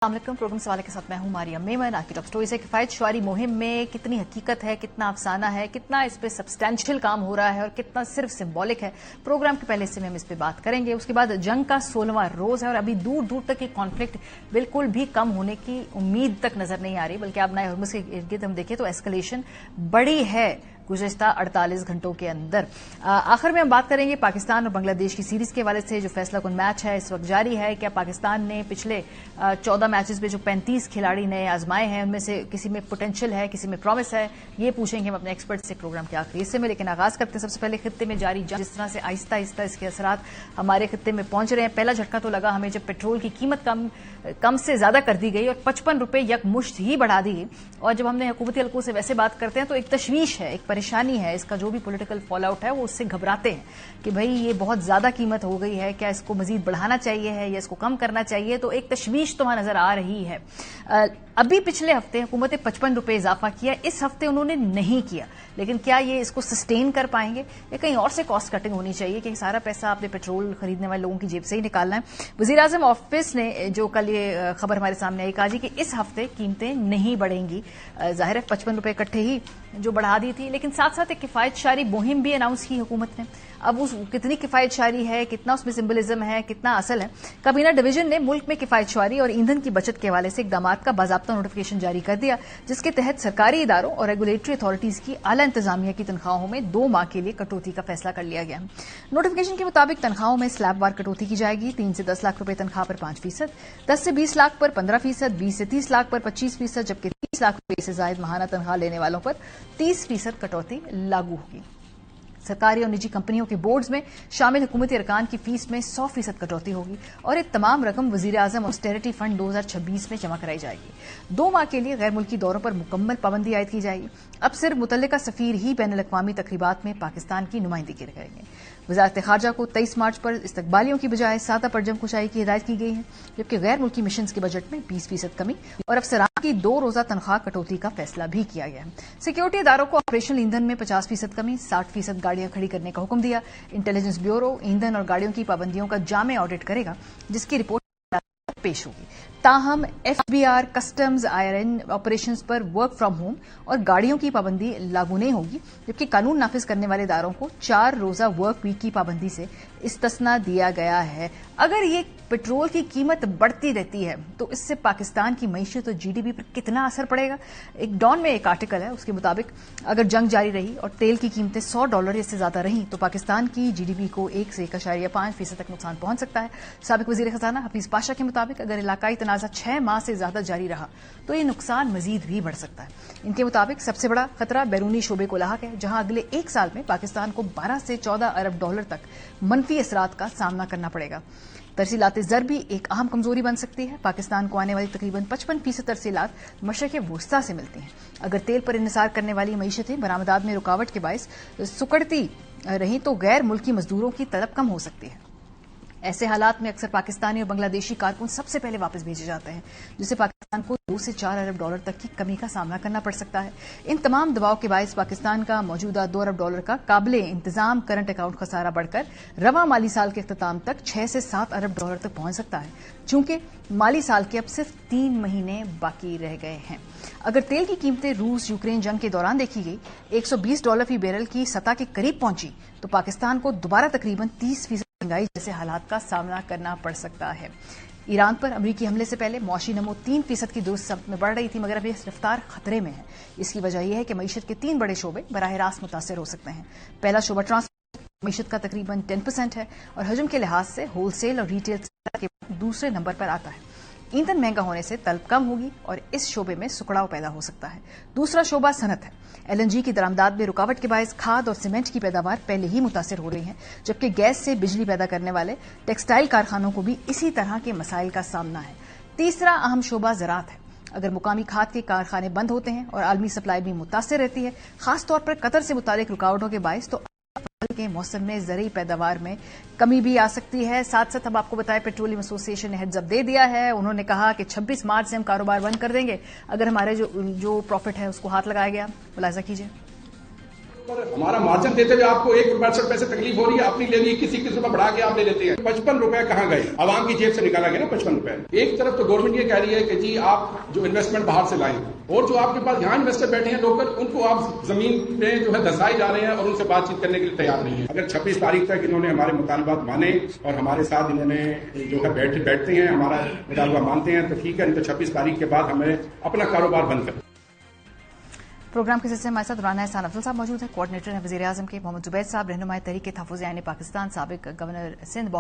अस्सलामुअलैकुम। प्रोग्राम सवाल के साथ मैं हूं मारिया मेमन। आज की टॉप स्टोरी से किफायत शुमारी मुहिम में कितनी हकीकत है, कितना अफसाना है, कितना इस पे सब्सटेंशियल काम हो रहा है और कितना सिर्फ सिंबॉलिक है। प्रोग्राम के पहले से हम इस पे बात करेंगे। उसके बाद जंग का 16वां रोज है और अभी दूर दूर तक ये कॉन्फ्लिक्ट बिल्कुल भी कम होने की उम्मीद तक नजर नहीं आ रही, बल्कि अब नए हरमुज के इर्द गिर्द हम देखें तो एस्केलेशन बड़ी है गुज़श्ता 48 घंटों के अंदर। आखिर में हम बात करेंगे पाकिस्तान और बांग्लादेश की सीरीज के हवाले से। जो फैसला कुन मैच है इस वक्त जारी है। क्या पाकिस्तान ने पिछले 14 मैचेस में जो 35 खिलाड़ी नए आजमाए हैं उनमें से किसी में पोटेंशियल है, किसी में प्रॉमिस है, ये पूछेंगे हम अपने एक्सपर्ट से प्रोग्राम के आखिरी हिस्से में। लेकिन आगाज करते हैं सबसे पहले खित्ते में जारी जंग, जिस तरह से आहिस्ता आहिस्ता इसके असरात हमारे खित्ते में पहुंच रहे हैं। पहला झटका तो लगा हमें जब पेट्रोल की कीमत कम से ज्यादा कर दी गई और 55 रुपए यकमुश्त ही बढ़ा दी गई। और जब हमने हुकूमती हलकों से वैसे बात करते हैं तो एक तशवीश है, एक परेशानी है। इसका जो भी पॉलिटिकल फॉल आउट है वो उससे घबराते हैं कि भाई ये बहुत ज्यादा कीमत हो गई है, क्या इसको मजीद बढ़ाना चाहिए है या इसको कम करना चाहिए। तो एक तशवीश तो वहां नजर आ रही है। अभी पिछले हफ्ते हुकूमत ने 55 रुपए इजाफा किया, इस हफ्ते उन्होंने नहीं किया। लेकिन क्या ये इसको सस्टेन कर पाएंगे या कहीं और से कॉस्ट कटिंग होनी चाहिए कि सारा पैसा आपने पेट्रोल खरीदने वाले लोगों की जेब से ही निकालना है। वजीर आजम ऑफिस ने जो कल ये खबर हमारे सामने आई, कहा जी कि इस हफ्ते कीमतें नहीं बढ़ेंगी। जाहिर है 55 रुपए इकट्ठे ही जो बढ़ा दी थी, लेकिन साथ साथ एक किफायत शारी मुहिम भी अनाउंस की हुकूमत ने। अब उस कितनी किफायत शारी है, कितना उसमें सिंबलिज्म है, कितना असल है। काबीना डिवीजन ने मुल्क में किफायत शारी और ईंधन की बचत के हवाले से इकदामात का बाज़ाब्ता नोटिफिकेशन जारी कर दिया, जिसके तहत सरकारी इदारों और रेगुलेटरी अथॉरिटीज की आला इंतजामिया की तनख्वाहों में 2 माह के लिए कटौती का फैसला कर लिया गया। नोटिफिकेशन के मुताबिक तनख्वाहों में स्लैबवार कटौती की जाएगी। 3 से 10 लाख रुपए तनख्वाह पर 5%, 10 से 20 लाख पर 15%, 20 से 30 लाख पर 25%, जबकि 30 लाख रुपए से जायद माहाना तनख्वाह लेने वालों पर 30% कटौती लागू होगी। सरकारी और निजी कंपनियों के बोर्ड्स में शामिल हुकूमती अरकान की फीस में 100% कटौती होगी और ये तमाम रकम वजीर आजम ऑस्टेरिटी फंड 2026 में जमा कराई जाएगी। 2 माह के लिए गैर मुल्की दौरों पर मुकम्मल पाबंदी आयद की जाएगी। अब सिर्फ मुतल्लिका सफीर ही बैन अल-अक़वामी तकरीबात में पाकिस्तान की नुमाइंदगी करेंगे। वज़ारत ख़ारजा को 23 मार्च पर इस्तकबालियों की बजाय सादा परजम कुशाई की हिदायत की गई है, जबकि गैर मुल्की मिशन के बजट में 20% कमी और अफसरान की 2 रोजा तनख्वाह कटौती का फैसला भी किया गया है। सिक्योरिटी इदारों को ऑपरेशनल ईंधन में 50% कमी, 60% गाड़ियां खड़ी करने का हुक्म दिया। इंटेलिजेंस ब्यूरो ईंधन और गाड़ियों की पाबंदियों का जामे ऑडिट करेगा, जिसकी रिपोर्ट पेश होगी। ताहम एफबीआर, कस्टम्स, आईआरएन ऑपरेशंस पर वर्क फ्रॉम होम और गाड़ियों की पाबंदी लागू नहीं होगी, जबकि कानून नाफिज करने वाले इदारों को 4 रोजा वर्क वीक की पाबंदी से इस्तिस्ना दिया गया है। अगर ये पेट्रोल की कीमत बढ़ती रहती है तो इससे पाकिस्तान की मईशत और जीडीपी पर कितना असर पड़ेगा। एक डॉन में एक आर्टिकल है, उसके मुताबिक अगर जंग जारी रही और तेल की कीमतें $100 या इससे ज्यादा रही तो पाकिस्तान की जीडीपी को 1 से 1.5% तक नुकसान पहुंच सकता है। साबिक वजीर खजाना हफीज पाशा के मुताबिक अगर इलाकाई तनाजा 6 माह से ज्यादा जारी रहा तो ये नुकसान मजीद भी बढ़ सकता है। इनके मुताबिक सबसे बड़ा खतरा बैरूनी शोबे को लाहक है, जहां अगले 1 साल में पाकिस्तान को 12 से 14 अरब डॉलर तक मनफी असरात का सामना करना पड़ेगा। तरसीलात ज़र भी एक अहम कमजोरी बन सकती है। पाकिस्तान को आने वाली तकरीबन 55% तरसीलात मशरक़ वुस्ता से मिलती हैं। अगर तेल पर इन्हिसार करने वाली मईशतें बरामदात में रुकावट के बायस सुकड़ती रहीं तो गैर मुल्की मजदूरों की तलब कम हो सकती है। ऐसे हालात में अक्सर पाकिस्तानी और बांग्लादेशी कारकुन सबसे पहले वापस भेजे जाते हैं, जिससे पाकिस्तान को 2 से 4 अरब डॉलर तक की कमी का सामना करना पड़ सकता है। इन तमाम दबाव के बायस पाकिस्तान का मौजूदा 2 अरब डॉलर का काबिले इंतजाम करंट अकाउंट खसारा बढ़कर रवां माली साल के अख्ताम तक 6 से 7 अरब डॉलर तक पहुंच सकता है, चूंकि माली साल के अब सिर्फ 3 महीने बाकी रह गए हैं। अगर तेल की कीमतें रूस यूक्रेन जंग के दौरान देखी गई $120 फी बैरल की सतह के करीब पहुंची तो पाकिस्तान को दोबारा तकरीबन 30% महंगाई जैसे हालात का सामना करना पड़ सकता है। ईरान पर अमरीकी हमले से पहले मौशी नमो 3% की दुरुस्त में बढ़ रही थी, मगर अब यह रफ्तार खतरे में है। इसकी वजह यह है कि मईशत के 3 बड़े शोबे बराह रास्त मुतासर हो सकते हैं। पहला शोबा ट्रांसपोर्ट मईशत का तकरीबन 10% है और हजम के लिहाज से होलसेल और रिटेल के दूसरे नंबर पर आता है। ईंधन महंगा होने से तलब कम होगी और इस शोबे में सुकड़ाव पैदा हो सकता है। दूसरा शोबा सनत है। एलएनजी की दरामदाद में रुकावट के बायस खाद और सीमेंट की पैदावार पहले ही मुतासर हो रही है, जबकि गैस से बिजली पैदा करने वाले टेक्सटाइल कारखानों को भी इसी तरह के मसाइल का सामना है। तीसरा अहम शोबा ज़राअत है। अगर मुकामी खाद के कारखाने बंद होते हैं और आलमी सप्लाई भी मुतासर रहती है, खासतौर पर कतर से मुतालिक रुकावटों के बायस, तो के मौसम में ज़रूरी पैदावार में कमी भी आ सकती है। साथ साथ हम आपको बताएं पेट्रोलियम एसोसिएशन ने हेड्स अप दे दिया है। उन्होंने कहा कि 26 मार्च से हम कारोबार बंद कर देंगे अगर हमारे जो प्रॉफिट है उसको हाथ लगाया गया। मुलाजा कीजिए। ہمارا مارجن دیتے ہوئے آپ کو 1.62 پیسے تکلیف ہو رہی ہے، اپنی لینی 21 روپے بڑھا کے آپ لے لیتے ہیں. 55 روپے کہاں گئے؟ عوام کی جیب سے نکالا گیا نا 55 روپے. ایک طرف تو گورنمنٹ یہ کہہ رہی ہے کہ جی آپ جو انویسٹمنٹ باہر سے لائیں، اور جو آپ کے پاس یہاں انویسٹر بیٹھے ہیں لوکل، ان کو آپ زمین پہ جو ہے دھسائے جا رہے ہیں اور ان سے بات چیت کرنے کے لیے تیار نہیں ہے. اگر 26 تاریخ تک انہوں نے ہمارے مطالبات مانے اور ہمارے ساتھ انہوں نے جو ہے بیٹھتے ہیں، ہمارا مطالبہ مانتے ہیں، تو ٹھیک ہے، نہیں تو 26 تاریخ کے بعد ہمیں اپنا کاروبار بند کریں. پروگرام کے سلسلے میں ہمارے ساتھ رانا احسان افضل صاحب موجود ہیں، کوآرڈینیٹر ہیں وزیر اعظم کے. محمد زبید صاحب رہنمائے تحریک تحفظ عین پاکستان، سابق گورنر سندھ.